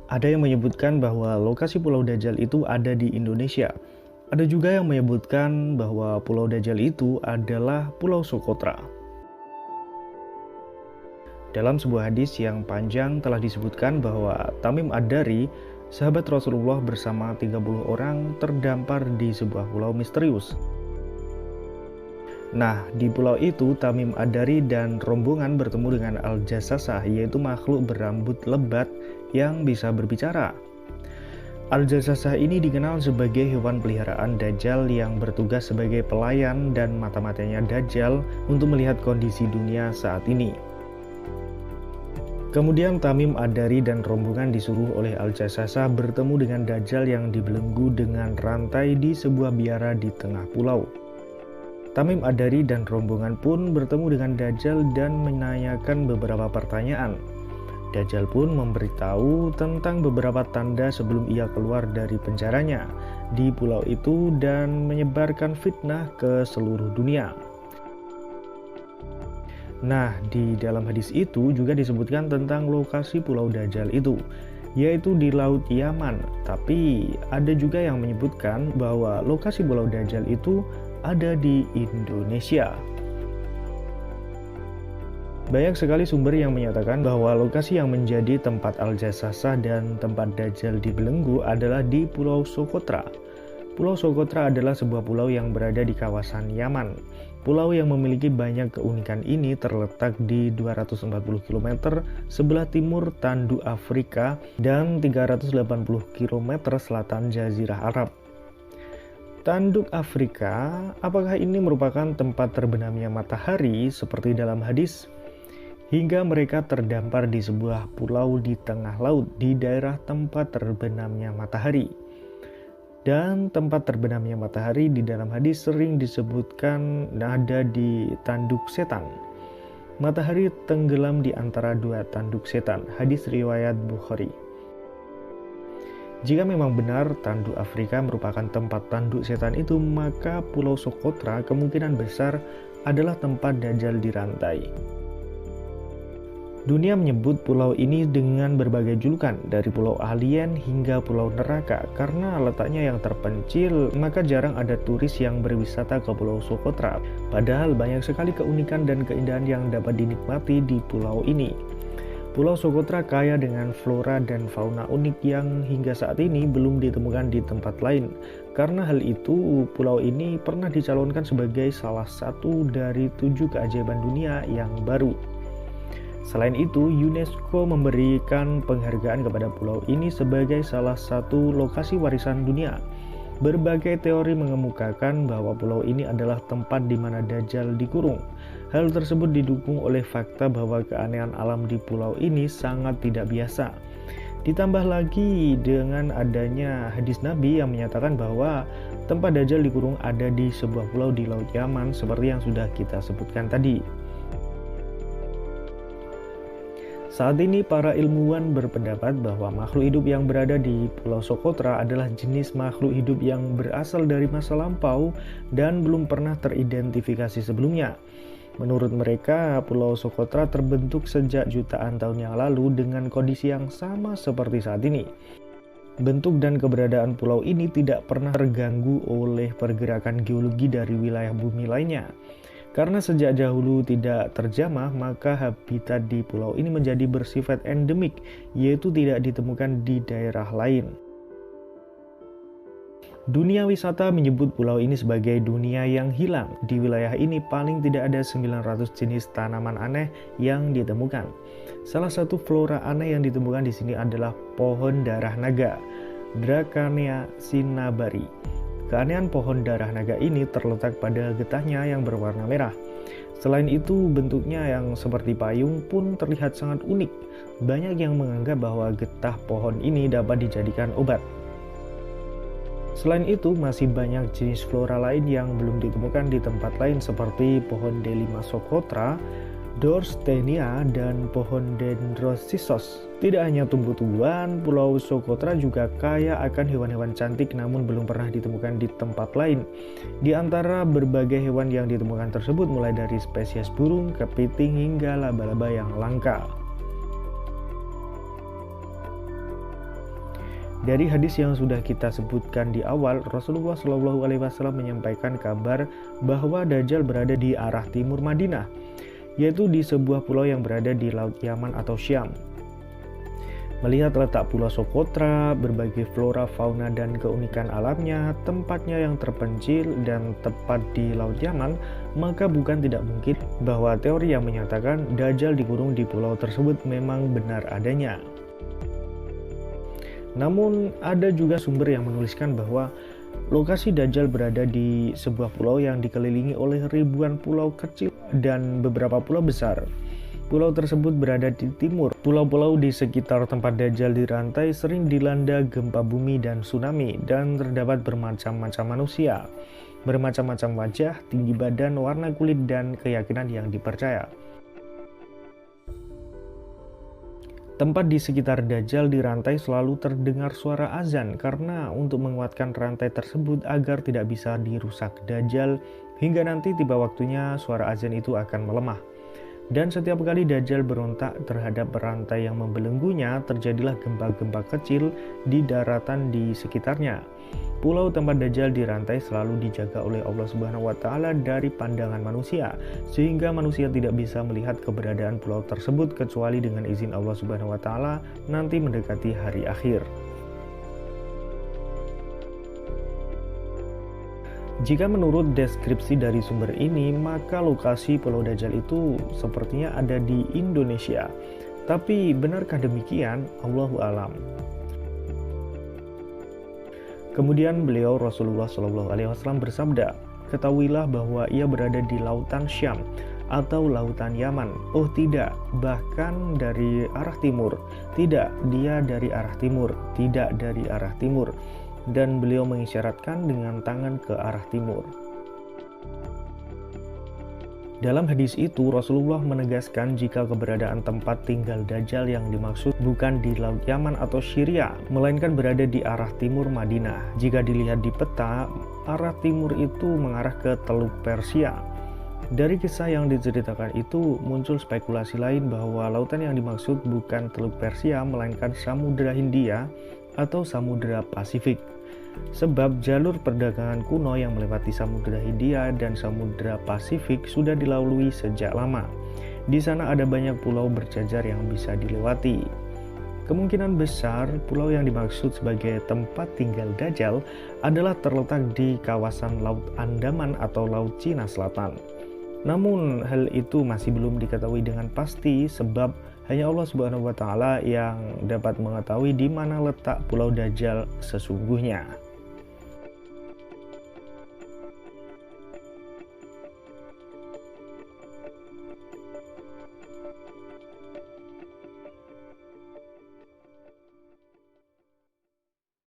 Ada yang menyebutkan bahwa lokasi Pulau Dajjal itu ada di Indonesia. Ada juga yang menyebutkan bahwa Pulau Dajjal itu adalah Pulau Sokotra. Dalam sebuah hadis yang panjang telah disebutkan bahwa Tamim Ad-Dari, sahabat Rasulullah bersama 30 orang terdampar di sebuah pulau misterius. Nah, di pulau itu Tamim Ad-Dari dan rombongan bertemu dengan Al-Jassasah, yaitu makhluk berambut lebat yang bisa berbicara. Al-Jassasah ini dikenal sebagai hewan peliharaan Dajjal yang bertugas sebagai pelayan dan mata-matanya Dajjal untuk melihat kondisi dunia saat ini. Kemudian Tamim Ad-Dari dan rombongan disuruh oleh Al-Jassasah bertemu dengan Dajjal yang dibelenggu dengan rantai di sebuah biara di tengah pulau. Tamim Ad-Dari dan rombongan pun bertemu dengan Dajjal dan menanyakan beberapa pertanyaan. Dajjal pun memberitahu tentang beberapa tanda sebelum ia keluar dari penjaranya di pulau itu dan menyebarkan fitnah ke seluruh dunia. Nah, di dalam hadis itu juga disebutkan tentang lokasi Pulau Dajjal itu, yaitu di Laut Yaman. Tapi ada juga yang menyebutkan bahwa lokasi Pulau Dajjal itu ada di Indonesia. Banyak sekali sumber yang menyatakan bahwa lokasi yang menjadi tempat Al-Jassasah dan tempat Dajjal dibelenggu adalah di Pulau Sokotra. Pulau Sokotra adalah sebuah pulau yang berada di kawasan Yaman. Pulau yang memiliki banyak keunikan ini terletak di 240 km sebelah timur tanduk Afrika dan 380 km selatan Jazirah Arab. Tanduk Afrika, apakah ini merupakan tempat terbenamnya matahari seperti dalam hadis? Hingga mereka terdampar di sebuah pulau di tengah laut di daerah tempat terbenamnya matahari. Dan tempat terbenamnya matahari di dalam hadis sering disebutkan ada di tanduk setan. Matahari tenggelam di antara dua tanduk setan, hadis riwayat Bukhari. Jika memang benar tanduk Afrika merupakan tempat tanduk setan itu, maka Pulau Sokotra kemungkinan besar adalah tempat Dajjal dirantai. Dunia menyebut pulau ini dengan berbagai julukan, dari pulau alien hingga pulau neraka. Karena letaknya yang terpencil, maka jarang ada turis yang berwisata ke Pulau Sokotra. Padahal banyak sekali keunikan dan keindahan yang dapat dinikmati di pulau ini. Pulau Sokotra kaya dengan flora dan fauna unik yang hingga saat ini belum ditemukan di tempat lain. Karena hal itu, pulau ini pernah dicalonkan sebagai salah satu dari 7 keajaiban dunia yang baru. Selain itu, UNESCO memberikan penghargaan kepada pulau ini sebagai salah satu lokasi warisan dunia. Berbagai teori mengemukakan bahwa pulau ini adalah tempat di mana Dajjal dikurung. Hal tersebut didukung oleh fakta bahwa keanehan alam di pulau ini sangat tidak biasa. Ditambah lagi dengan adanya hadis Nabi yang menyatakan bahwa tempat Dajjal dikurung ada di sebuah pulau di Laut Yaman seperti yang sudah kita sebutkan tadi. Saat ini para ilmuwan berpendapat bahwa makhluk hidup yang berada di Pulau Sokotra adalah jenis makhluk hidup yang berasal dari masa lampau dan belum pernah teridentifikasi sebelumnya. Menurut mereka, Pulau Sokotra terbentuk sejak jutaan tahun yang lalu dengan kondisi yang sama seperti saat ini. Bentuk dan keberadaan pulau ini tidak pernah terganggu oleh pergerakan geologi dari wilayah bumi lainnya. Karena sejak dahulu tidak terjamah, maka habitat di pulau ini menjadi bersifat endemik, yaitu tidak ditemukan di daerah lain. Dunia wisata menyebut pulau ini sebagai dunia yang hilang. Di wilayah ini paling tidak ada 900 jenis tanaman aneh yang ditemukan. Salah satu flora aneh yang ditemukan di sini adalah pohon darah naga, Dracaena cinnamari. Keanehan pohon darah naga ini terletak pada getahnya yang berwarna merah. Selain itu, bentuknya yang seperti payung pun terlihat sangat unik. Banyak yang menganggap bahwa getah pohon ini dapat dijadikan obat. Selain itu, masih banyak jenis flora lain yang belum ditemukan di tempat lain seperti pohon Delima socotra, Dorstenia, dan pohon Dendrosisos. Tidak hanya tumbuh-tumbuhan, Pulau Sokotra juga kaya akan hewan-hewan cantik namun belum pernah ditemukan di tempat lain. Di antara berbagai hewan yang ditemukan tersebut mulai dari spesies burung, kepiting, hingga laba-laba yang langka. Dari hadis yang sudah kita sebutkan di awal, Rasulullah SAW menyampaikan kabar bahwa Dajjal berada di arah timur Madinah, yaitu di sebuah pulau yang berada di Laut Yaman atau Syam. Melihat letak Pulau Socotra, berbagai flora, fauna, dan keunikan alamnya, tempatnya yang terpencil dan tepat di Laut Yaman, maka bukan tidak mungkin bahwa teori yang menyatakan Dajjal dikurung di pulau tersebut memang benar adanya. Namun, ada juga sumber yang menuliskan bahwa lokasi Dajjal berada di sebuah pulau yang dikelilingi oleh ribuan pulau kecil dan beberapa pulau besar. Pulau tersebut berada di timur. Pulau-pulau di sekitar tempat Dajjal dirantai sering dilanda gempa bumi dan tsunami, dan terdapat bermacam-macam manusia, bermacam-macam wajah, tinggi badan, warna kulit, dan keyakinan yang dipercaya. Tempat di sekitar Dajjal dirantai selalu terdengar suara azan karena untuk menguatkan rantai tersebut agar tidak bisa dirusak Dajjal hingga nanti tiba waktunya suara azan itu akan melemah. Dan setiap kali Dajjal berontak terhadap rantai yang membelenggunya, terjadilah gempa-gempa kecil di daratan di sekitarnya. Pulau tempat Dajjal dirantai selalu dijaga oleh Allah Subhanahu wa Ta'ala dari pandangan manusia, sehingga manusia tidak bisa melihat keberadaan pulau tersebut kecuali dengan izin Allah Subhanahu wa Ta'ala nanti mendekati hari akhir. Jika menurut deskripsi dari sumber ini, maka lokasi Pulau Dajjal itu sepertinya ada di Indonesia. Tapi benarkah demikian? Allahu a'lam. Kemudian beliau Rasulullah SAW bersabda, "Ketahuilah bahwa ia berada di lautan Syam atau lautan Yaman." Oh tidak, bahkan dari arah timur. Tidak, dia dari arah timur. Tidak dari arah timur. Dan beliau mengisyaratkan dengan tangan ke arah timur. Dalam hadis itu, Rasulullah menegaskan jika keberadaan tempat tinggal Dajjal yang dimaksud bukan di Laut Yaman atau Syria, melainkan berada di arah timur Madinah. Jika dilihat di peta, arah timur itu mengarah ke Teluk Persia. Dari kisah yang diceritakan itu, muncul spekulasi lain bahwa lautan yang dimaksud bukan Teluk Persia, melainkan Samudra Hindia atau Samudra Pasifik. Sebab jalur perdagangan kuno yang melewati Samudra Hindia dan Samudra Pasifik sudah dilalui sejak lama. Di sana ada banyak pulau berjajar yang bisa dilewati. Kemungkinan besar pulau yang dimaksud sebagai tempat tinggal Dajjal adalah terletak di kawasan Laut Andaman atau Laut Cina Selatan. Namun hal itu masih belum diketahui dengan pasti sebab hanya Allah Subhanahu wa Ta'ala yang dapat mengetahui di mana letak Pulau Dajjal sesungguhnya.